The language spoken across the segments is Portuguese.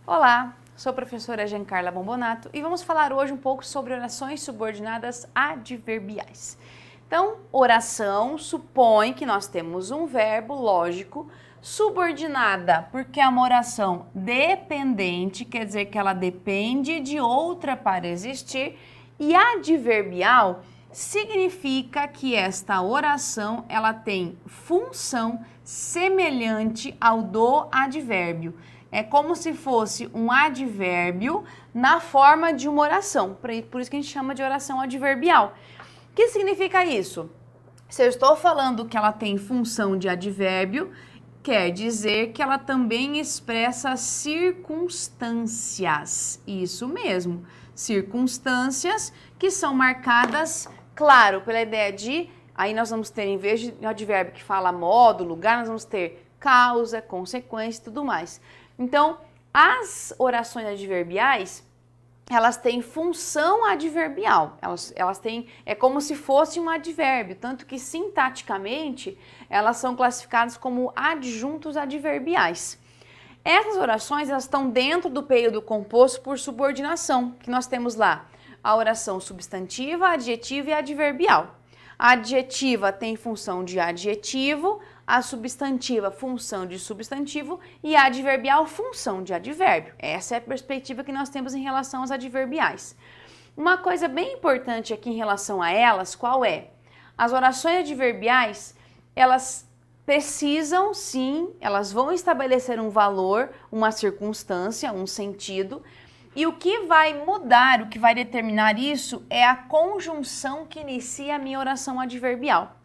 Olá, sou a professora Giancarla Bombonato e vamos falar hoje um pouco sobre orações subordinadas adverbiais. Então, oração supõe que nós temos um verbo, lógico, subordinada, porque é uma oração dependente, quer dizer que ela depende de outra para existir, e adverbial significa que esta oração ela tem função semelhante ao do advérbio. É como se fosse um advérbio na forma de uma oração. Por isso que a gente chama de oração adverbial. O que significa isso? Se eu estou falando que ela tem função de advérbio, quer dizer que ela também expressa circunstâncias. Isso mesmo, circunstâncias que são marcadas, claro, pela ideia de, aí nós vamos ter, em vez de advérbio que fala modo, lugar, nós vamos ter causa, consequência e tudo mais. Então, as orações adverbiais, elas têm função adverbial, elas têm, é como se fosse um advérbio, tanto que sintaticamente elas são classificadas como adjuntos adverbiais. Essas orações elas estão dentro do período composto por subordinação, que nós temos lá a oração substantiva, adjetiva e adverbial. A adjetiva tem função de adjetivo, a substantiva função de substantivo e a adverbial função de advérbio. Essa é a perspectiva que nós temos em relação às adverbiais. Uma coisa bem importante aqui em relação a elas, qual é? As orações adverbiais, elas precisam sim, elas vão estabelecer um valor, uma circunstância, um sentido, e o que vai mudar, o que vai determinar isso é a conjunção que inicia a minha oração adverbial.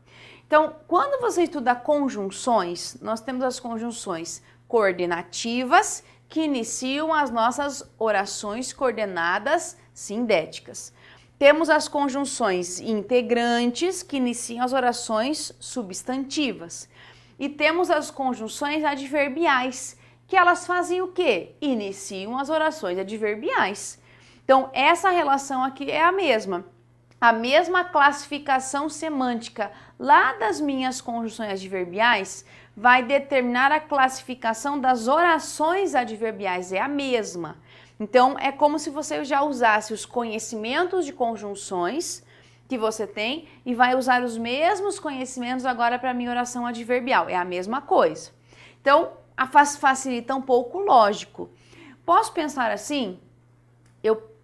Então, quando você estuda conjunções, nós temos as conjunções coordenativas que iniciam as nossas orações coordenadas sindéticas. Temos as conjunções integrantes que iniciam as orações substantivas. E temos as conjunções adverbiais, que elas fazem o quê? Iniciam as orações adverbiais. Então, essa relação aqui é a mesma classificação semântica lá das minhas conjunções adverbiais vai determinar a classificação das orações adverbiais, é a mesma. Então, é como se você já usasse os conhecimentos de conjunções que você tem e vai usar os mesmos conhecimentos agora para a minha oração adverbial, é a mesma coisa. Então, facilita um pouco o lógico. Posso pensar assim?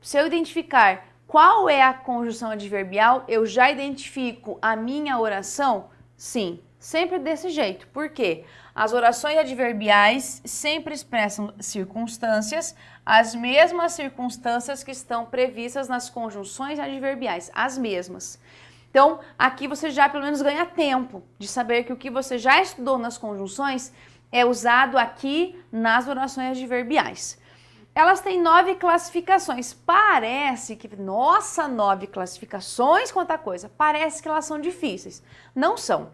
Se eu identificar qual é a conjunção adverbial, eu já identifico a minha oração? Sim, sempre desse jeito. Por quê? As orações adverbiais sempre expressam circunstâncias, as mesmas circunstâncias que estão previstas nas conjunções adverbiais, as mesmas. Então, aqui você já pelo menos ganha tempo de saber que o que você já estudou nas conjunções é usado aqui nas orações adverbiais. Elas têm 9 classificações. Parece que, nossa, 9 classificações, quanta coisa. Parece que elas são difíceis. Não são.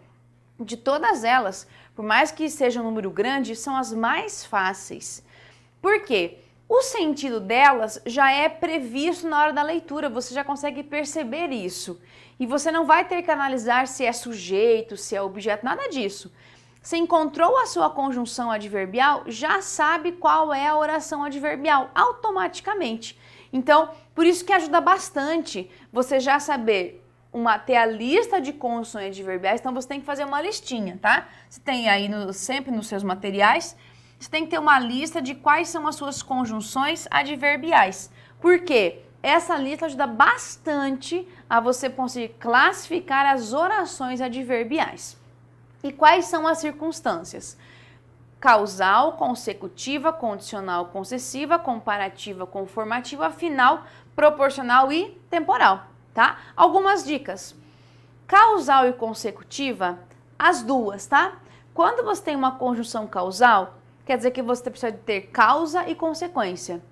De todas elas, por mais que seja um número grande, são as mais fáceis. Por quê? O sentido delas já é previsto na hora da leitura, você já consegue perceber isso. E você não vai ter que analisar se é sujeito, se é objeto, nada disso. Você encontrou a sua conjunção adverbial, já sabe qual é a oração adverbial, automaticamente. Então, por isso que ajuda bastante você já saber, ter a lista de conjunções adverbiais, então você tem que fazer uma listinha, tá? Você tem aí sempre nos seus materiais, você tem que ter uma lista de quais são as suas conjunções adverbiais. Por quê? Essa lista ajuda bastante a você conseguir classificar as orações adverbiais. E quais são as circunstâncias? Causal, consecutiva, condicional, concessiva, comparativa, conformativa, final, proporcional e temporal, tá? Algumas dicas. Causal e consecutiva, as duas, tá? Quando você tem uma conjunção causal, quer dizer que você precisa de ter causa e consequência.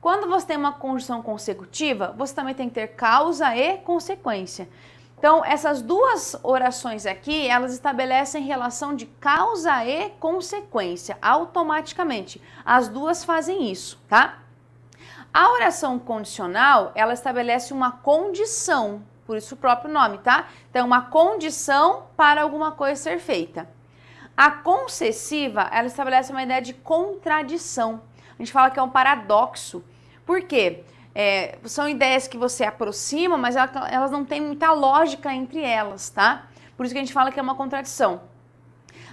Quando você tem uma conjunção consecutiva, você também tem que ter causa e consequência. Então, essas duas orações aqui, elas estabelecem relação de causa e consequência, automaticamente. As duas fazem isso, tá? A oração condicional, ela estabelece uma condição, por isso o próprio nome, tá? Então, uma condição para alguma coisa ser feita. A concessiva, ela estabelece uma ideia de contradição. A gente fala que é um paradoxo. Por quê? São ideias que você aproxima, mas elas não têm muita lógica entre elas, tá? Por isso que a gente fala que é uma contradição.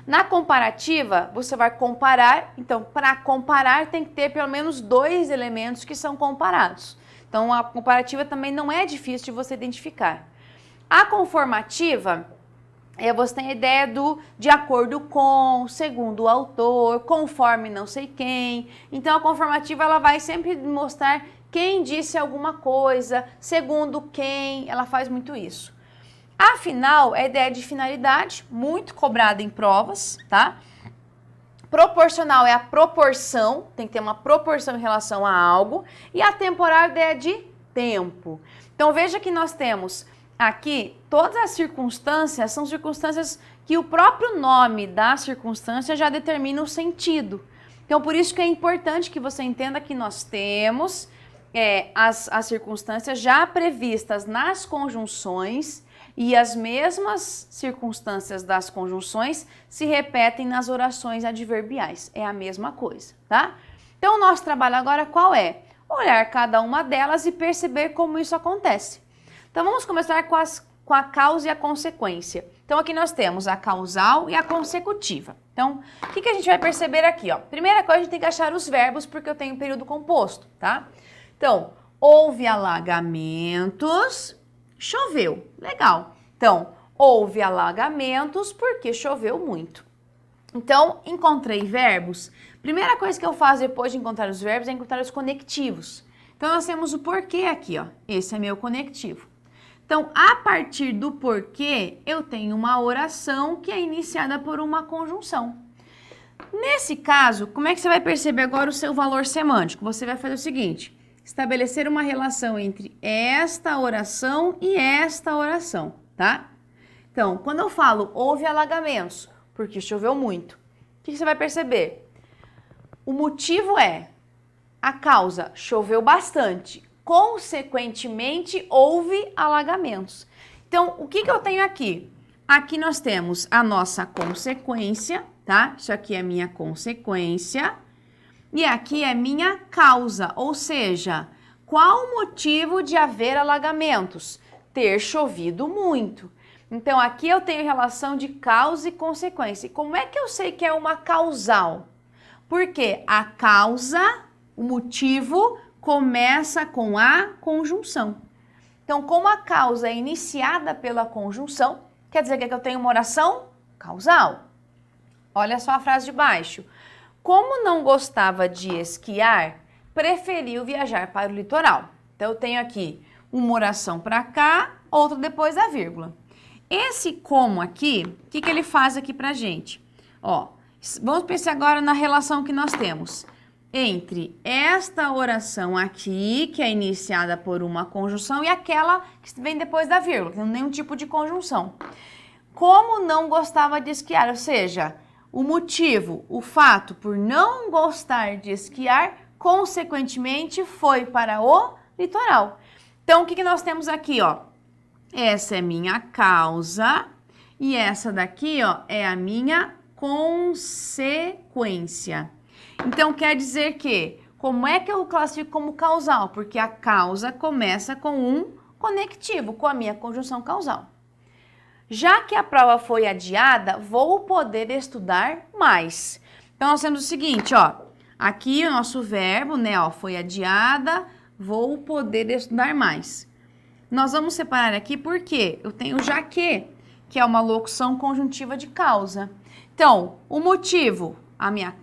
Na comparativa, você vai comparar, então para comparar tem que ter pelo menos 2 elementos que são comparados. Então a comparativa também não é difícil de você identificar. A conformativa, você tem a ideia do de acordo com, segundo o autor, conforme não sei quem. Então a conformativa ela vai sempre mostrar quem disse alguma coisa, segundo quem, ela faz muito isso. Afinal, é a ideia de finalidade, muito cobrada em provas, tá? Proporcional é a proporção, tem que ter uma proporção em relação a algo. E a temporal é a ideia de tempo. Então, veja que nós temos aqui, todas as circunstâncias são circunstâncias que o próprio nome da circunstância já determina o sentido. Então, por isso que é importante que você entenda que nós temos as circunstâncias já previstas nas conjunções e as mesmas circunstâncias das conjunções se repetem nas orações adverbiais. É a mesma coisa, tá? Então, o nosso trabalho agora qual é? Olhar cada uma delas e perceber como isso acontece. Então, vamos começar com a causa e a consequência. Então, aqui nós temos a causal e a consecutiva. Então, o que a gente vai perceber aqui? Ó? Primeira coisa, a gente tem que achar os verbos, porque eu tenho período composto, tá? Então, houve alagamentos, choveu. Legal. Então, houve alagamentos porque choveu muito. Então, encontrei verbos. Primeira coisa que eu faço depois de encontrar os verbos é encontrar os conectivos. Então, nós temos o porquê aqui, ó. Esse é meu conectivo. Então, a partir do porquê, eu tenho uma oração que é iniciada por uma conjunção. Nesse caso, como é que você vai perceber agora o seu valor semântico? Você vai fazer o seguinte: estabelecer uma relação entre esta oração e esta oração, tá? Então, quando eu falo houve alagamentos, porque choveu muito, o que você vai perceber? O motivo é a causa, choveu bastante. Consequentemente, houve alagamentos. Então, o que eu tenho aqui? Aqui nós temos a nossa consequência, tá? Isso aqui é minha consequência. E aqui é minha causa, ou seja, qual o motivo de haver alagamentos? Ter chovido muito. Então, aqui eu tenho relação de causa e consequência. E como é que eu sei que é uma causal? Porque a causa, o motivo, começa com a conjunção. Então, como a causa é iniciada pela conjunção, quer dizer que eu tenho uma oração causal. Olha só a frase de baixo. Como não gostava de esquiar, preferiu viajar para o litoral. Então, eu tenho aqui uma oração para cá, outra depois da vírgula. Esse como aqui, o que ele faz aqui pra gente? Ó, vamos pensar agora na relação que nós temos entre esta oração aqui, que é iniciada por uma conjunção, e aquela que vem depois da vírgula, que não tem nenhum tipo de conjunção. Como não gostava de esquiar, ou seja, o motivo, o fato por não gostar de esquiar, consequentemente foi para o litoral. Então, o que nós temos aqui, ó? Essa é minha causa e essa daqui, ó, é a minha consequência. Então, quer dizer que, como é que eu classifico como causal? Porque a causa começa com um conectivo, com a minha conjunção causal. Já que a prova foi adiada, vou poder estudar mais. Então, nós temos o seguinte, ó, aqui o nosso verbo, né, ó, foi adiada, vou poder estudar mais. Nós vamos separar aqui porque eu tenho já que é uma locução conjuntiva de causa. Então, o motivo,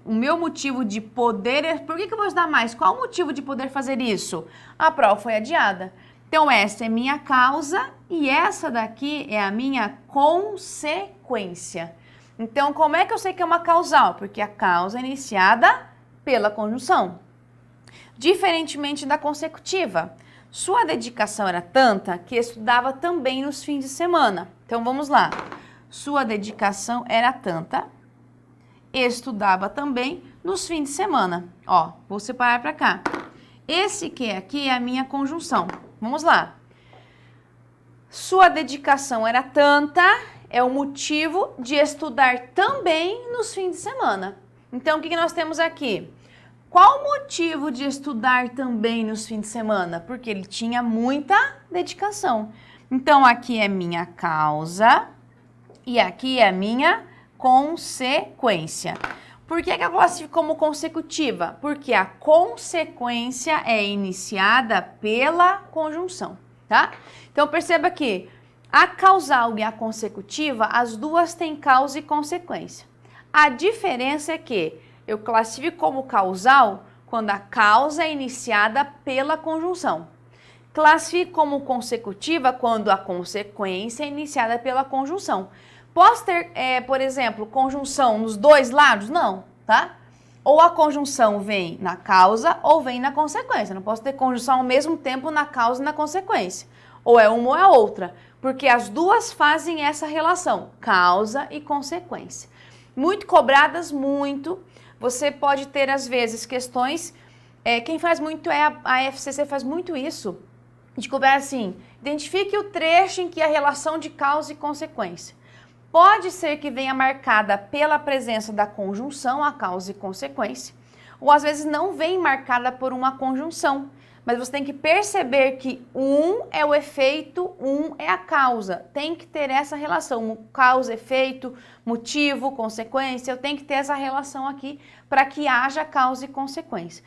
o meu motivo de poder, por que eu vou estudar mais? Qual o motivo de poder fazer isso? A prova foi adiada. Então, essa é minha causa e essa daqui é a minha consequência. Então, como é que eu sei que é uma causal? Porque a causa é iniciada pela conjunção. Diferentemente da consecutiva, sua dedicação era tanta que estudava também nos fins de semana. Então, vamos lá. Sua dedicação era tanta, estudava também nos fins de semana. Ó, vou separar para cá. Esse que aqui é a minha conjunção. Vamos lá. Sua dedicação era tanta, é o motivo de estudar também nos fins de semana. Então, o que nós temos aqui? Qual o motivo de estudar também nos fins de semana? Porque ele tinha muita dedicação. Então, aqui é minha causa e aqui é minha consequência. Por que eu classifico como consecutiva? Porque a consequência é iniciada pela conjunção, tá? Então, perceba que a causal e a consecutiva, as duas têm causa e consequência. A diferença é que eu classifico como causal quando a causa é iniciada pela conjunção. Classifico como consecutiva quando a consequência é iniciada pela conjunção. Posso ter, por exemplo, conjunção nos dois lados? Não, tá? Ou a conjunção vem na causa ou vem na consequência. Não posso ter conjunção ao mesmo tempo na causa e na consequência. Ou é uma ou é outra, porque as duas fazem essa relação, causa e consequência. Muito cobradas, muito. Você pode ter, às vezes, questões, quem faz muito a FCC faz muito isso, de cobrar assim, identifique o trecho em que a relação de causa e consequência. Pode ser que venha marcada pela presença da conjunção, a causa e consequência, ou às vezes não vem marcada por uma conjunção, mas você tem que perceber que um é o efeito, um é a causa. Tem que ter essa relação, causa, efeito, motivo, consequência. Eu tenho que ter essa relação aqui para que haja causa e consequência.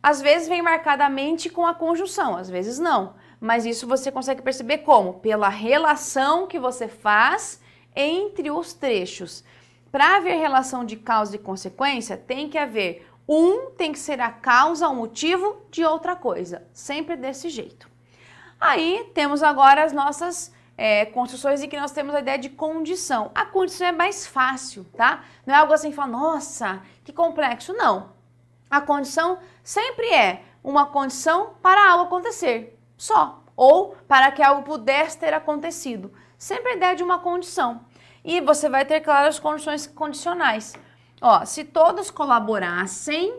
Às vezes vem marcadamente com a conjunção, às vezes não. Mas isso você consegue perceber como? Pela relação que você faz entre os trechos. Para haver relação de causa e consequência, tem que haver tem que ser a causa, o motivo de outra coisa. Sempre desse jeito. Aí temos agora as nossas construções em que nós temos a ideia de condição. A condição é mais fácil, tá? Não é algo assim que fala, nossa, que complexo. Não. A condição sempre é uma condição para algo acontecer, só. Ou para que algo pudesse ter acontecido. Sempre a ideia de uma condição. E você vai ter, claro, as condições condicionais. Ó, se todos colaborassem,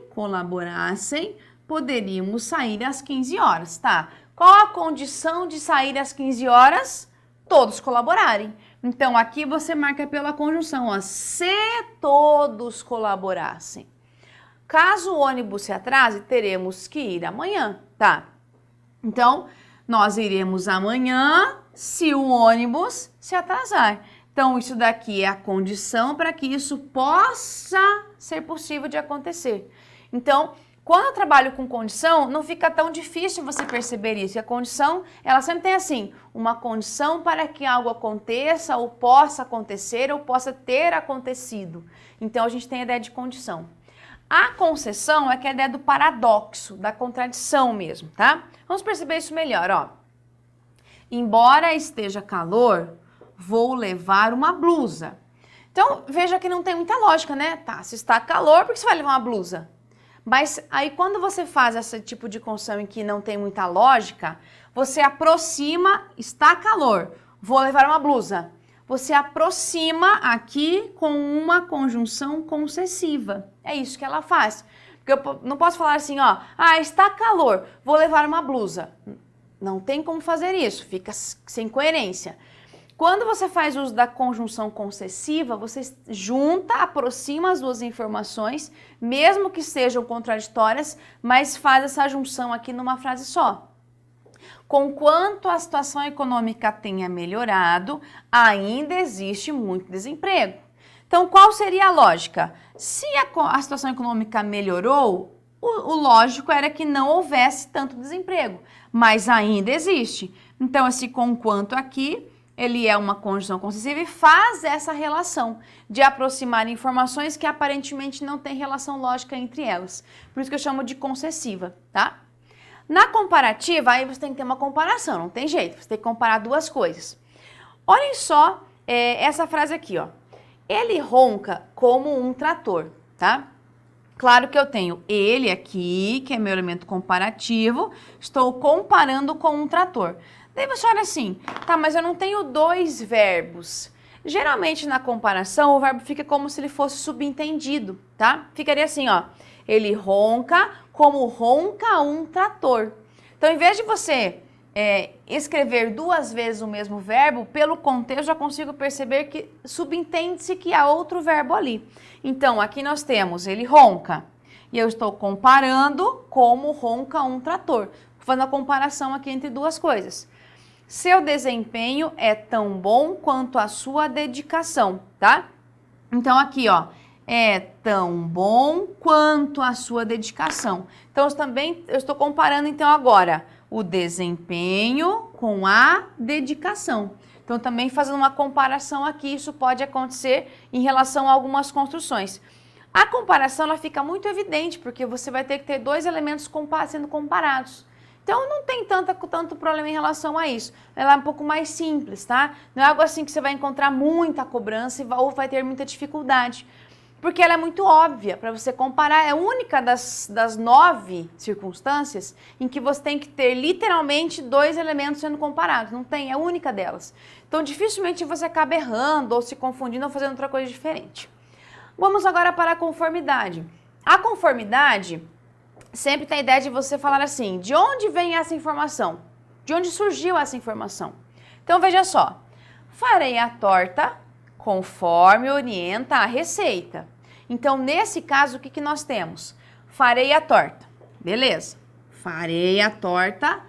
poderíamos sair às 15 horas, tá? Qual a condição de sair às 15 horas? Todos colaborarem. Então, aqui você marca pela conjunção, ó, se todos colaborassem. Caso o ônibus se atrase, teremos que ir amanhã, tá? Então, nós iremos amanhã se o ônibus se atrasar. Então, isso daqui é a condição para que isso possa ser possível de acontecer. Então, quando eu trabalho com condição, não fica tão difícil você perceber isso. E a condição, ela sempre tem assim, uma condição para que algo aconteça, ou possa acontecer, ou possa ter acontecido. Então, a gente tem a ideia de condição. A concessão é que é a ideia do paradoxo, da contradição mesmo, tá? Vamos perceber isso melhor, ó. Embora esteja calor, vou levar uma blusa. Então, veja que não tem muita lógica, né? Tá, se está calor, por que você vai levar uma blusa? Mas aí quando você faz esse tipo de construção em que não tem muita lógica, você aproxima, está calor, vou levar uma blusa. Você aproxima aqui com uma conjunção concessiva. É isso que ela faz. Porque eu não posso falar assim, ó, está calor, vou levar uma blusa. Não tem como fazer isso, fica sem coerência. Quando você faz uso da conjunção concessiva, você junta, aproxima as duas informações, mesmo que sejam contraditórias, mas faz essa junção aqui numa frase só. Conquanto a situação econômica tenha melhorado, ainda existe muito desemprego. Então, qual seria a lógica? Se a situação econômica melhorou, o lógico era que não houvesse tanto desemprego, mas ainda existe. Então, esse conquanto aqui, ele é uma conjunção concessiva e faz essa relação de aproximar informações que aparentemente não tem relação lógica entre elas. Por isso que eu chamo de concessiva, tá? Na comparativa, aí você tem que ter uma comparação, não tem jeito, você tem que comparar duas coisas. Olhem só essa frase aqui, ó. Ele ronca como um trator, tá? Claro que eu tenho ele aqui, que é meu elemento comparativo, estou comparando com um trator. Daí você olha assim, tá, mas eu não tenho dois verbos. Geralmente na comparação o verbo fica como se ele fosse subentendido, tá? Ficaria assim, ó, ele ronca como ronca um trator. Então, em vez de você escrever duas vezes o mesmo verbo, pelo contexto já consigo perceber que subentende-se que há outro verbo ali. Então, aqui nós temos ele ronca. E eu estou comparando como ronca um trator. Fazendo a comparação aqui entre duas coisas. Seu desempenho é tão bom quanto a sua dedicação, tá? Então aqui, ó, é tão bom quanto a sua dedicação. Então eu estou comparando então agora o desempenho com a dedicação. Então também fazendo uma comparação aqui, isso pode acontecer em relação a algumas construções. A comparação ela fica muito evidente, porque você vai ter que ter dois elementos sendo comparados. Então não tem tanto problema em relação a isso. Ela é um pouco mais simples, tá? Não é algo assim que você vai encontrar muita cobrança ou vai ter muita dificuldade. Porque ela é muito óbvia para você comparar. É a única das 9 circunstâncias em que você tem que ter literalmente dois elementos sendo comparados. Não tem, é a única delas. Então dificilmente você acaba errando ou se confundindo ou fazendo outra coisa diferente. Vamos agora para a conformidade. A conformidade sempre tem a ideia de você falar assim, de onde vem essa informação? De onde surgiu essa informação? Então veja só, farei a torta conforme orienta a receita. Então nesse caso o que nós temos? Farei a torta, beleza. Farei a torta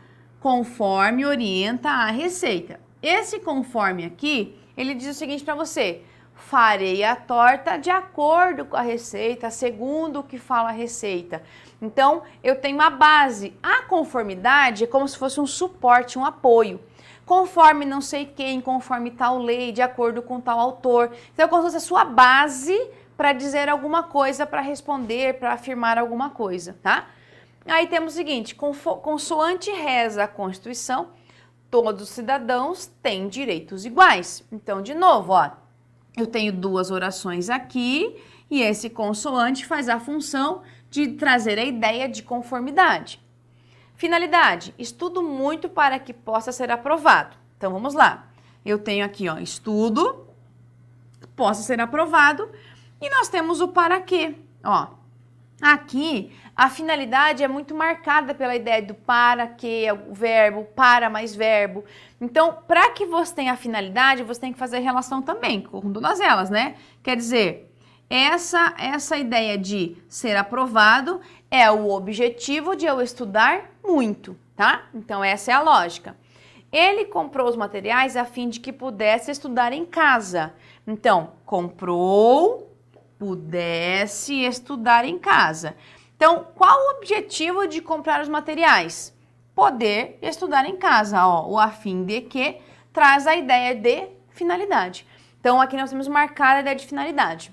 conforme orienta a receita. Esse conforme aqui, ele diz o seguinte para você, farei a torta de acordo com a receita, segundo o que fala a receita. Então, eu tenho uma base. A conformidade é como se fosse um suporte, um apoio. Conforme não sei quem, conforme tal lei, de acordo com tal autor. Então, é como se fosse a sua base para dizer alguma coisa, para responder, para afirmar alguma coisa, tá? Aí temos o seguinte, consoante reza a Constituição, todos os cidadãos têm direitos iguais. Então, de novo, ó, eu tenho duas orações aqui e esse consoante faz a função de trazer a ideia de conformidade. Finalidade, estudo muito para que possa ser aprovado. Então, vamos lá. Eu tenho aqui, ó, estudo, possa ser aprovado e nós temos o para quê, ó. Aqui, a finalidade é muito marcada pela ideia do para que, o verbo, para mais verbo. Então, para que você tenha a finalidade, você tem que fazer relação também com todas elas, né? Quer dizer, essa ideia de ser aprovado é o objetivo de eu estudar muito, tá? Então, essa é a lógica. Ele comprou os materiais a fim de que pudesse estudar em casa. Então, comprou, pudesse estudar em casa. Então, qual o objetivo de comprar os materiais? Poder estudar em casa, ó, o a fim de que traz a ideia de finalidade. Então, aqui nós temos marcar a ideia de finalidade.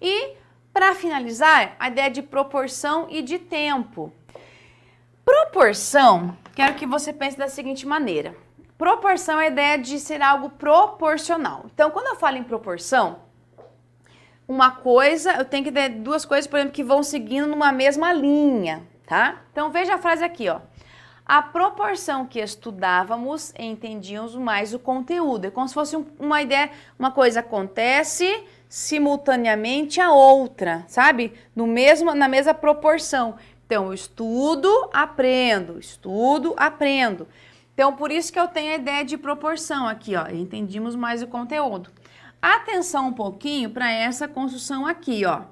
E, para finalizar, a ideia de proporção e de tempo. Proporção, quero que você pense da seguinte maneira. Proporção é a ideia de ser algo proporcional. Então, quando eu falo em proporção, uma coisa, eu tenho que ter duas coisas, por exemplo, que vão seguindo numa mesma linha, tá? Então, veja a frase aqui, ó. A proporção que estudávamos, entendíamos mais o conteúdo. É como se fosse uma ideia, uma coisa acontece simultaneamente a outra, sabe? Na mesma proporção. Então, eu estudo, aprendo, estudo, aprendo. Então, por isso que eu tenho a ideia de proporção aqui, ó. Entendimos mais o conteúdo. Atenção um pouquinho para essa construção aqui, ó.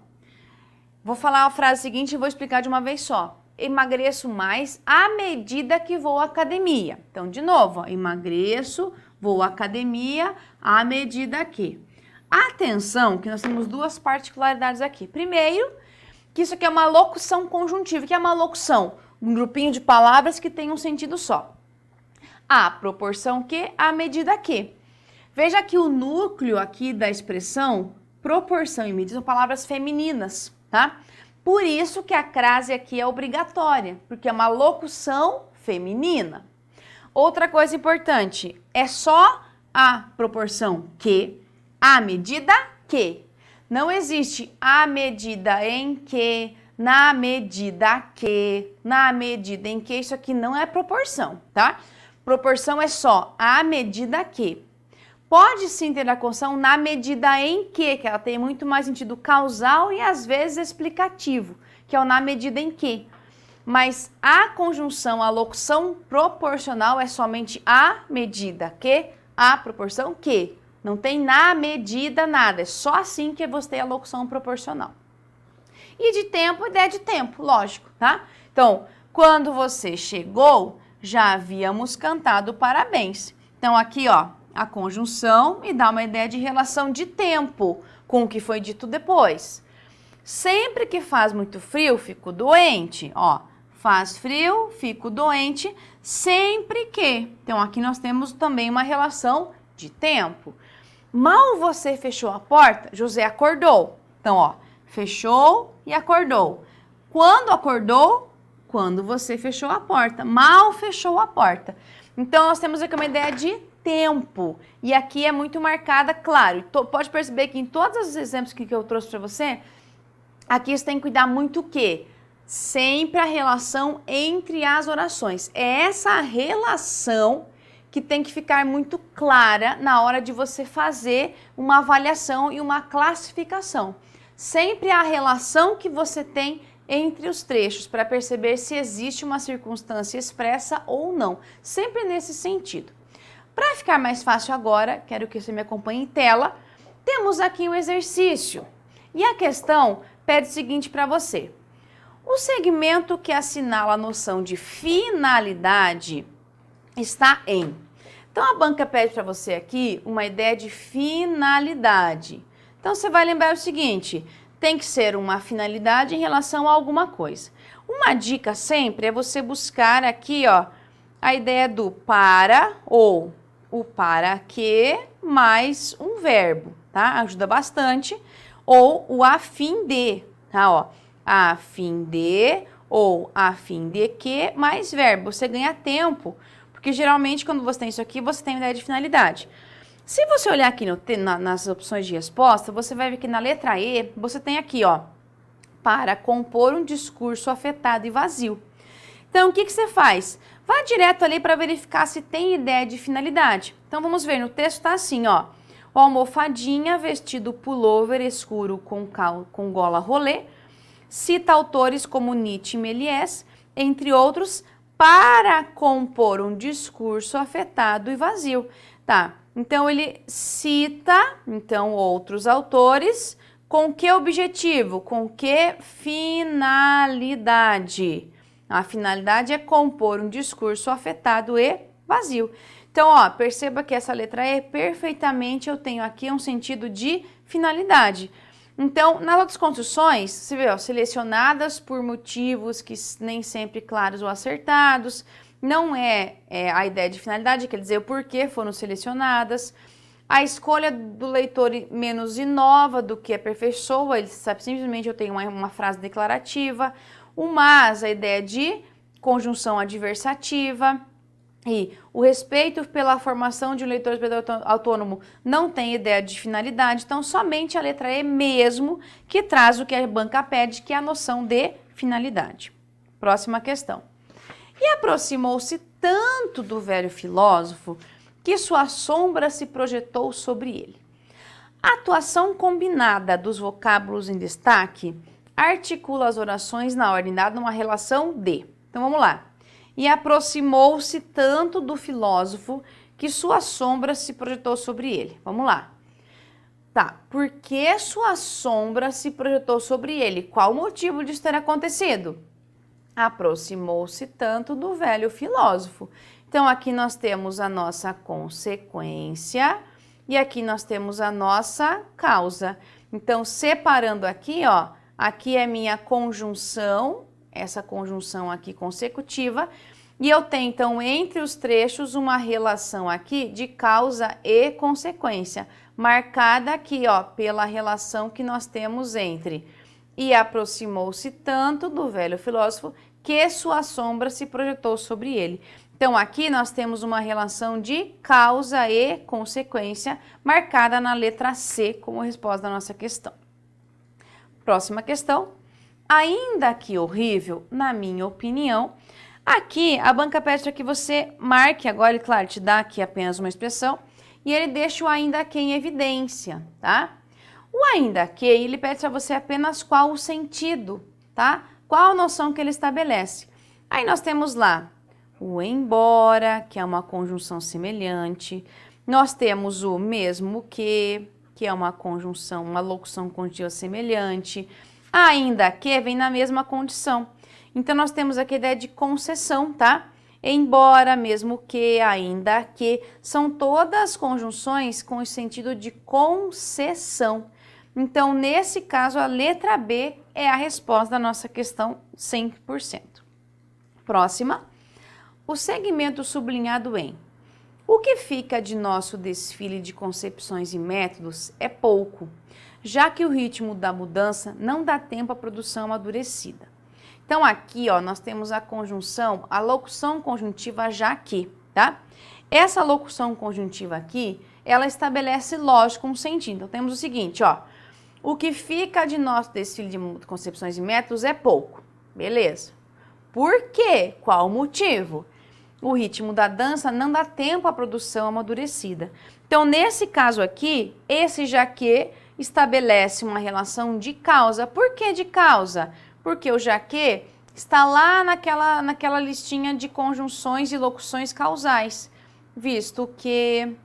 Vou falar a frase seguinte e vou explicar de uma vez só. Emagreço mais à medida que vou à academia. Então, de novo, ó, emagreço, vou à academia à medida que. Atenção, que nós temos duas particularidades aqui. Primeiro, que isso aqui é uma locução conjuntiva. O que é uma locução? Um grupinho de palavras que tem um sentido só. A proporção que, à medida que. Veja que o núcleo aqui da expressão proporção e medida são palavras femininas, tá? Por isso que a crase aqui é obrigatória, porque é uma locução feminina. Outra coisa importante, é só a proporção que, a medida que. Não existe a medida em que, na medida que, na medida em que. Isso aqui não é proporção, tá? Proporção é só a medida que. Pode sim ter a conjunção na medida em que ela tem muito mais sentido causal e às vezes explicativo, que é o na medida em que. Mas a conjunção, a locução proporcional é somente a medida que, a proporção que. Não tem na medida nada, é só assim que você tem a locução proporcional. E de tempo, ideia de tempo, lógico, tá? Então, quando você chegou, já havíamos cantado parabéns. Então, aqui, ó, a conjunção me dá uma ideia de relação de tempo com o que foi dito depois. Sempre que faz muito frio, fico doente, ó. Faz frio, fico doente, sempre que. Então, aqui nós temos também uma relação de tempo. Mal você fechou a porta, José acordou. Então, ó, fechou e acordou. Quando acordou? Quando você fechou a porta. Mal fechou a porta. Então, nós temos aqui uma ideia de tempo. E aqui é muito marcada, claro. Pode perceber que em todos os exemplos que eu trouxe para você, aqui você tem que cuidar muito o quê? Sempre a relação entre as orações. É essa relação que tem que ficar muito clara na hora de você fazer uma avaliação e uma classificação. Sempre a relação que você tem entre os trechos para perceber se existe uma circunstância expressa ou não. Sempre nesse sentido. Para ficar mais fácil agora, quero que você me acompanhe em tela, temos aqui um exercício. E a questão pede o seguinte para você. O segmento que assinala a noção de finalidade está em. Então, a banca pede para você aqui uma ideia de finalidade. Então, você vai lembrar o seguinte, tem que ser uma finalidade em relação a alguma coisa. Uma dica sempre é você buscar aqui, ó, a ideia do para ou o para que mais um verbo, tá? Ajuda bastante. Ou o a fim de, tá? Ó, a fim de ou a fim de que mais verbo. Você ganha tempo, porque geralmente quando você tem isso aqui, você tem ideia de finalidade. Se você olhar aqui nas opções de resposta, você vai ver que na letra E, você tem aqui, ó, para compor um discurso afetado e vazio. Então, o que você faz? Vai direto ali para verificar se tem ideia de finalidade. Então, vamos ver, no texto tá assim, ó. O almofadinha, vestido pullover escuro com gola rolê, cita autores como Nietzsche e Méliès, entre outros, para compor um discurso afetado e vazio. Tá, então ele cita, então, outros autores, com que objetivo? Com que finalidade? A finalidade é compor um discurso afetado e vazio. Então, ó, perceba que essa letra E, perfeitamente, eu tenho aqui um sentido de finalidade. Então, nas outras construções, você vê, ó, selecionadas por motivos que nem sempre claros ou acertados, não é a ideia de finalidade, quer dizer o porquê foram selecionadas. A escolha do leitor menos inova do que aperfeiçoa, ele sabe, simplesmente eu tenho uma frase declarativa. O mas, a ideia de conjunção adversativa. E o respeito pela formação de um leitor autônomo não tem ideia de finalidade, então somente a letra E mesmo que traz o que a banca pede, que é a noção de finalidade. Próxima questão. E aproximou-se tanto do velho filósofo que sua sombra se projetou sobre ele. A atuação combinada dos vocábulos em destaque articula as orações na ordem dada numa relação de. Então vamos lá. E aproximou-se tanto do filósofo que sua sombra se projetou sobre ele. Vamos lá. Tá, por que sua sombra se projetou sobre ele? Qual o motivo disso ter acontecido? Aproximou-se tanto do velho filósofo. Então, aqui nós temos a nossa consequência e aqui nós temos a nossa causa. Então, separando aqui, ó, aqui é minha conjunção, essa conjunção aqui consecutiva, e eu tenho, então, entre os trechos, uma relação aqui de causa e consequência, marcada aqui, ó, pela relação que nós temos entre e aproximou-se tanto do velho filósofo que sua sombra se projetou sobre ele. Então, aqui nós temos uma relação de causa e consequência, marcada na letra C como resposta da nossa questão. Próxima questão. Ainda que horrível, na minha opinião, aqui a banca pede para que você marque agora, ele, claro, te dá aqui apenas uma expressão, e ele deixa o ainda que em evidência, tá? O ainda que, ele pede para você apenas qual o sentido, tá? Qual a noção que ele estabelece. Aí nós temos lá o embora, que é uma conjunção semelhante. Nós temos o mesmo que é uma conjunção, uma locução conjuntiva semelhante. Ainda que vem na mesma condição. Então, nós temos aqui a ideia de concessão, tá? Embora, mesmo que, ainda que, são todas conjunções com o sentido de concessão. Então, nesse caso, a letra B é a resposta da nossa questão 100%. Próxima. O segmento sublinhado em o que fica de nosso desfile de concepções e métodos é pouco, já que o ritmo da mudança não dá tempo à produção amadurecida. Então, aqui, ó, nós temos a conjunção, a locução conjuntiva já que, tá? Essa locução conjuntiva aqui, ela estabelece, lógico, um sentido. Então, temos o seguinte, ó. O que fica de nosso desfile de concepções e métodos é pouco. Beleza. Por quê? Qual o motivo? O ritmo da dança não dá tempo à produção amadurecida. Então, nesse caso aqui, esse já que estabelece uma relação de causa. Por que de causa? Porque o já que está lá naquela listinha de conjunções e locuções causais, visto que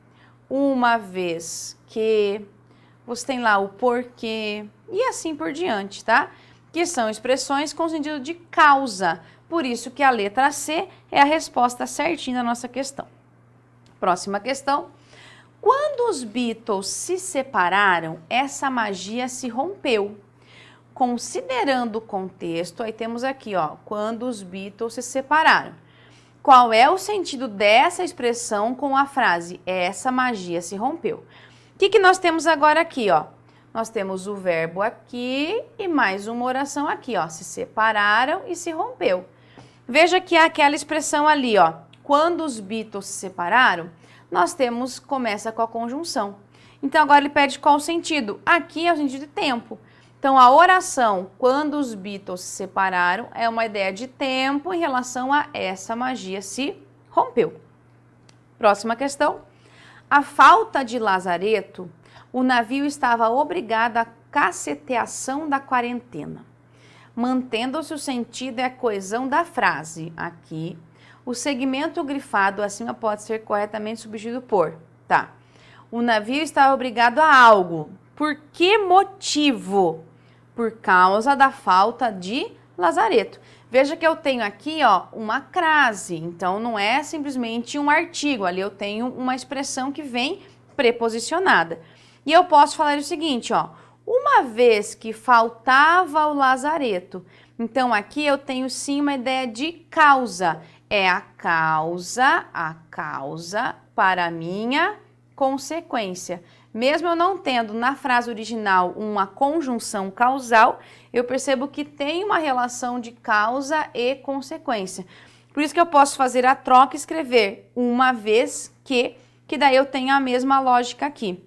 uma vez que você tem lá o porquê e assim por diante, tá? Que são expressões com sentido de causa. Por isso que a letra C é a resposta certinha da nossa questão. Próxima questão. Quando os Beatles se separaram, essa magia se rompeu. Considerando o contexto, aí temos aqui, ó, quando os Beatles se separaram. Qual é o sentido dessa expressão com a frase essa magia se rompeu? O que nós temos agora aqui, ó? Nós temos o verbo aqui e mais uma oração aqui, ó. Se separaram e se rompeu. Veja que aquela expressão ali, ó. Quando os Beatles se separaram, nós temos, começa com a conjunção. Então, agora ele pede qual o sentido? Aqui é o sentido de tempo. Então, a oração, quando os Beatles se separaram, é uma ideia de tempo em relação a essa magia se rompeu. Próxima questão. A falta de lazareto, o navio estava obrigado à caceteação da quarentena. Mantendo-se o sentido e a coesão da frase. Aqui, o segmento grifado acima pode ser corretamente substituído por, tá? O navio estava obrigado a algo. Por que motivo? Por causa da falta de lazareto. Veja que eu tenho aqui, ó, uma crase. Então, não é simplesmente um artigo. Ali eu tenho uma expressão que vem preposicionada. E eu posso falar o seguinte, ó. Uma vez que faltava o lazareto, então aqui eu tenho sim uma ideia de causa. É a causa para a minha consequência. Mesmo eu não tendo na frase original uma conjunção causal, eu percebo que tem uma relação de causa e consequência. Por isso que eu posso fazer a troca e escrever uma vez que daí eu tenho a mesma lógica aqui.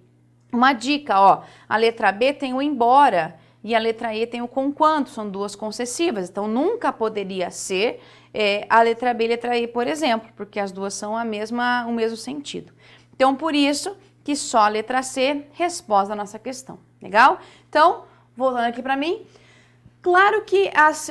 Uma dica, ó, a letra B tem o embora e a letra E tem o conquanto, são duas concessivas, então nunca poderia ser a letra B e a letra E, por exemplo, porque as duas são o mesmo sentido. Então, por isso que só a letra C responde a nossa questão, legal? Então, voltando aqui para mim, claro que,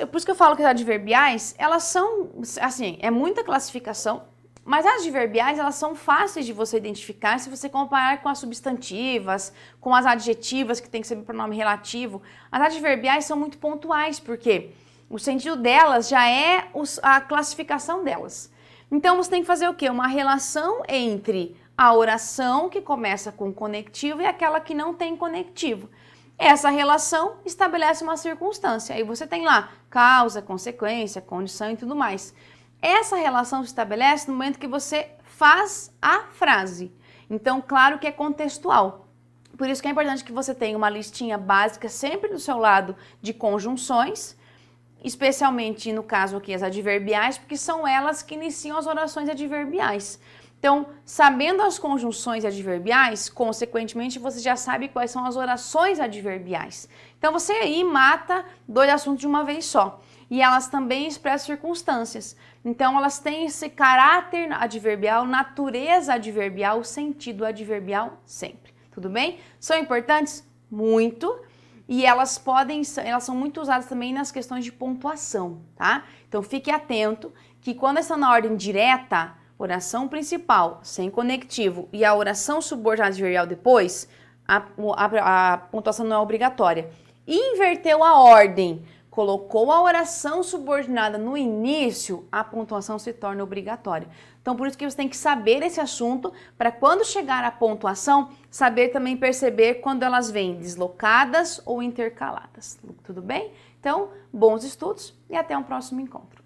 por isso que eu falo que as adverbiais, elas são, assim, é muita classificação, mas as adverbiais, elas são fáceis de você identificar se você comparar com as substantivas, com as adjetivas, que tem que ser pronome relativo. As adverbiais são muito pontuais, porque o sentido delas já é a classificação delas. Então, você tem que fazer o quê? Uma relação entre a oração que começa com conectivo e aquela que não tem conectivo. Essa relação estabelece uma circunstância. Aí você tem lá causa, consequência, condição e tudo mais. Essa relação se estabelece no momento que você faz a frase. Então, claro que é contextual. Por isso que é importante que você tenha uma listinha básica sempre do seu lado de conjunções, especialmente no caso aqui as adverbiais, porque são elas que iniciam as orações adverbiais. Então, sabendo as conjunções adverbiais, consequentemente, você já sabe quais são as orações adverbiais. Então, você aí mata dois assuntos de uma vez só. E elas também expressam circunstâncias. Então, elas têm esse caráter adverbial, natureza adverbial, sentido adverbial sempre. Tudo bem? São importantes? Muito. E elas são muito usadas também nas questões de pontuação, tá? Então, fique atento que quando estão na ordem direta, oração principal sem conectivo e a oração subordinada adverbial depois, a pontuação não é obrigatória. inverteu a ordem, colocou a oração subordinada no início, a pontuação se torna obrigatória. Então, por isso que você tem que saber esse assunto, para quando chegar a pontuação, saber também perceber quando elas vêm deslocadas ou intercaladas. Tudo bem? Então, bons estudos e até um próximo encontro.